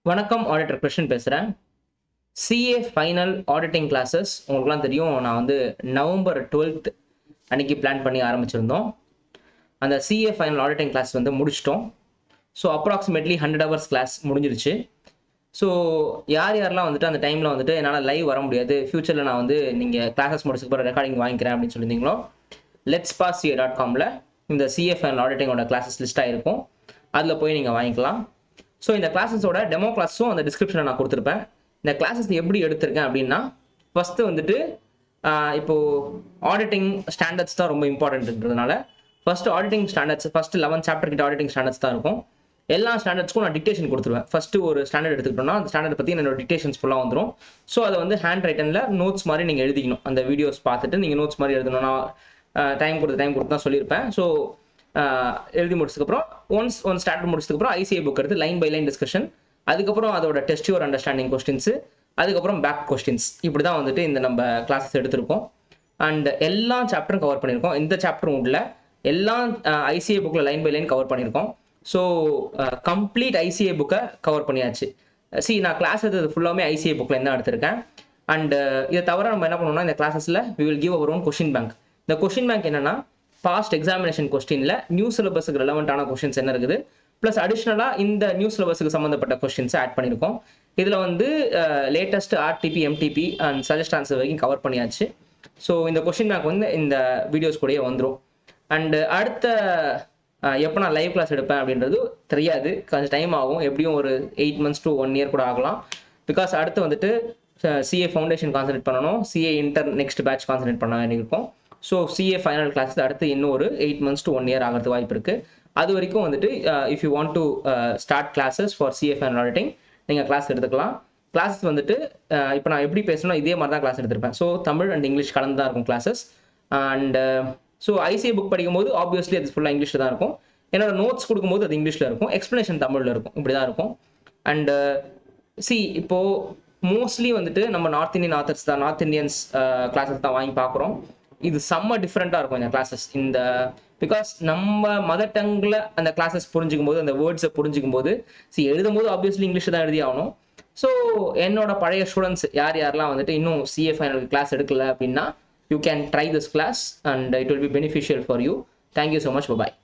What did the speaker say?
வணக்கம் ஆடிட்டர் கிருஷ்ணன் பேசுகிறேன். CA final auditing classes உங்களுக்குலாம் தெரியும். நான் வந்து நவம்பர் 12th அன்னைக்கு பிளான் பண்ணி ஆரம்பிச்சிருந்தோம். அந்த சிஏ ஃபைனல் ஆடிட்டிங் கிளாஸ் வந்து முடிச்சிட்டோம். ஸோ அப்ராக்சிமேட்லி 100 hours கிளாஸ் முடிஞ்சிருச்சு. ஸோ யாரெல்லாம் வந்துட்டு அந்த டைமில் வந்துட்டு என்னால் லைவ் வர முடியாது, ஃப்யூச்சரில் நான் வந்து நீங்கள் கிளாஸஸ் முடிச்சதுக்கப்புறம் ரெக்கார்டிங் வாங்கிக்கிறேன் அப்படின்னு சொல்லியிருந்தீங்களோ, letspassca.comல இந்த சிஏ ஃபைனல் ஆடிட்டிங்கோட கிளாஸஸ் லிஸ்ட்டாக இருக்கும். அதில் போய் நீங்கள் வாங்கிக்கலாம். ஸோ இந்த கிளாஸஸோட டெமோ கிளாஸும் அந்த டிஸ்கிரிப்ஷனில் நான் கொடுத்துருப்பேன். இந்த கிளாஸஸ் எப்படி எடுத்திருக்கேன் அப்படின்னா, ஃபஸ்ட்டு வந்துட்டு இப்போது ஆடிட்டிங் ஸ்டாண்டர்ட்ஸ் தான் ரொம்ப இம்பார்ட்டன்ட்ன்றதுனால first auditing standards, first 11 chapter கிட்ட ஆடிட்டிங் ஸ்டாண்டர்ட்ஸ் தான் இருக்கும். எல்லா ஸ்டாண்டர்ட்ஸ்க்கும் நான் டிக்டேஷன் கொடுத்துருவேன். ஃபஸ்ட்டு ஒரு ஸ்டாண்டர்ட் எடுத்துக்கிட்டோம்னா அந்த ஸ்டாண்டர்ட் பற்றி என்னோட டிக்டேஷன்ஸ் ஃபுல்லாக வந்துடும். ஸோ அதை வந்து ஹேண்ட் ரைட்டனில் நோட்ஸ் மாதிரி நீங்கள் எழுதிக்கணும். அந்த வீடியோஸ் பார்த்துட்டு நீங்கள் நோட்ஸ் மாதிரி எழுதணும்னா டைம் கொடுத்து தான் சொல்லியிருப்பேன். ஸோ எழுதி முடிச்சதுக்கப்புறம் ஒன் ஸ்டாண்டர்ட் முடிச்சதுக்கப்புறம் ஐசிஐ புக் எடுத்து லைன் பை லைன் டிஸ்கஷன், அதுக்கப்புறம் அதோட டெஸ்ட் யுவர் அண்டர்ஸ்டாண்டிங் கொஸ்டின்ஸு, அதுக்கப்புறம் பேக் கொஸ்டின்ஸ். இப்படி தான் வந்துட்டு இந்த நம்ம கிளாஸஸ் எடுத்திருக்கோம். அண்ட் எல்லா சாப்டரும் கவர் பண்ணியிருக்கோம். இந்த சாப்டரும் உள்ள எல்லா ஐசிஐ புக்கில் லைன் பை லைன் கவர் பண்ணியிருக்கோம். ஸோ கம்ப்ளீட் ஐசிஐ புக்கை கவர் பண்ணியாச்சு. நான் கிளாஸ் எடுத்தது ஃபுல்லாமே ஐசிஐ புக்கில் தான் எடுத்திருக்கேன். அண்ட் இதை தவிர நம்ம என்ன பண்ணோம்னா, இந்த கிளாஸஸில் we will give our own question bank. இந்த கொஷின் பேங்க் என்னன்னா, பாஸ்ட் எக்ஸாமினேஷன் கொஸ்டினில் நியூ சிலபஸுக்கு ரெலவெண்ட்டான கொஸ்டின்ஸ் என்ன இருக்குது, ப்ளஸ் அடிஷ்னலாக இந்த நியூ சிலபஸுக்கு சம்மந்தப்பட்ட கொஸ்டின்ஸை ஆட் பண்ணியிருக்கோம். இதில் வந்து latest RTB, MTB and suggest answer வரைக்கும் கவர் பண்ணியாச்சு. ஸோ இந்த கொஸ்டின் பேங்க் வந்து இந்த வீடியோஸ் கூடயே வந்துடும். அண்டு அடுத்த எப்போ நான் லைவ் கிளாஸ் எடுப்பேன் அப்படின்றது தெரியாது, கொஞ்சம் டைம் ஆகும். எப்படியும் ஒரு 8 months to 1 year கூட ஆகலாம். பிகாஸ் அடுத்து வந்துட்டு சிஏ ஃபவுண்டேஷன் கான்சன்ட்ரேட் பண்ணணும், CA inter next batch concentrate பண்ண வேண்டியிருக்கும். ஸோ சிஏ ஃபைனல் கிளாஸ் அடுத்து இன்னும் ஒரு 8 months to 1 year ஆகிறதுக்கு வாய்ப்பு இருக்குது. அது வரைக்கும் வந்துட்டு if you want to start classes for CA final auditing நீங்கள் கிளாஸ் எடுத்துக்கலாம். கிளாஸஸ் வந்துட்டு இப்போ நான் எப்படி பேசணும் இதே மாதிரி தான் கிளாஸ் எடுத்திருப்பேன். ஸோ தமிழ் அண்ட் இங்கிலீஷ் கலந்து தான் இருக்கும் classes. And so ICAI book படிக்கும்போது ஆப்வியஸ்லி அது ஃபுல்லாக இங்கிலீஷில் தான் இருக்கும். என்னோட நோட்ஸ் கொடுக்கும்போது அது இங்கிலீஷில் இருக்கும், எக்ஸ்ப்ளனேஷன் தமிழில் இருக்கும். இப்படி தான் இருக்கும். அண்டு இப்போது மோஸ்ட்லி வந்துட்டு நம்ம நார்த் இந்தியன் ஆத்தர்ஸ் தான், நார்த் இந்தியன்ஸ் கிளாஸஸ் தான் வாங்கி பார்க்குறோம். இது செம்ம டிஃப்ரெண்ட்டாக இருக்கும் இந்த கிளாஸஸ். இந்த பிகாஸ் நம்ம மதர் டங்கில் அந்த கிளாஸஸ் புரிஞ்சிக்கும் போது, அந்த வேர்ட்ஸை புரிஞ்சிக்கும் போது, எழுதும் போது ஆப்வியஸ்லி இங்கிலீஷ் தான் எழுதி ஆகணும். ஸோ என்னோட பழைய ஸ்டூடெண்ட்ஸ் யாரெல்லாம் வந்துட்டு இன்னும் சிஏ ஃபைனல் கிளாஸ் எடுக்கல அப்படின்னா, you can try this class and it will be beneficial for you. Thank you so much. Bye bye.